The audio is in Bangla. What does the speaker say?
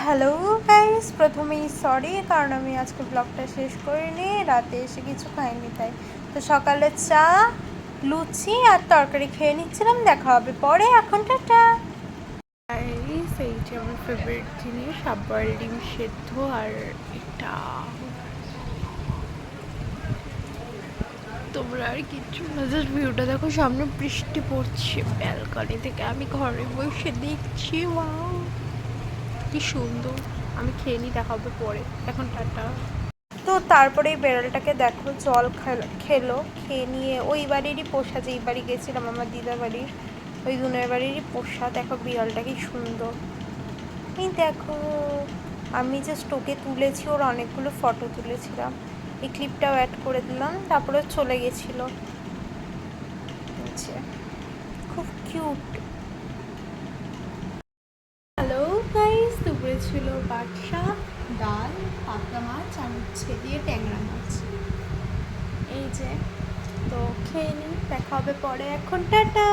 হ্যালো গাইস, প্রথমেই সরি কারণ আমি আজকে ব্লগটা শেষ করিনি, রাতে এসে কিছু খাইনি তাই। তো সকালে চা, লুচি আর তরকারি খেয়ে নিচ্ছিলাম। দেখা হবে পরে, এখন টাটা। গাইস, এইটা আমার ফেভারিট জিনিস, আবার ডিম সেদ্ধ। আর এটা তোমরা আর কিচ্ছু না, জাস্ট ভিউটা দেখো, সামনে বৃষ্টি পড়ছে, ব্যালকনি থেকে আমি ঘরে বসে দেখছি। ওয়াও কি সুন্দর। আমি খেয়ে নিই, দেখা হবে পরে, এখন টাটা। তো তারপরে এই বেড়ালটাকে দেখো, জল খেলো, খেয়ে নিয়ে ওই বাড়িরই পোষা, যেই বাড়ি গেছিলাম আমার দিদা বাড়ির, ওই দুনের বাড়িরই পোষা। দেখো বিড়ালটা কি সুন্দর। এই দেখো, আমি জাস্ট ওকে তুলেছি, ওর অনেকগুলো ফটো তুলেছিলাম, এই ক্লিপটাও অ্যাড করে দিলাম। তারপরে চলে গেছিলো, খুব কিউট। হ্যালো গাইস, দুপুরে ছিল বাদশা, ডাল, পাতলা মাছ আর উচ্ছে দিয়ে ট্যাংরা মাছ। এই যে, তো খেয়ে নিই, দেখা হবে পরে, এখন টাটা।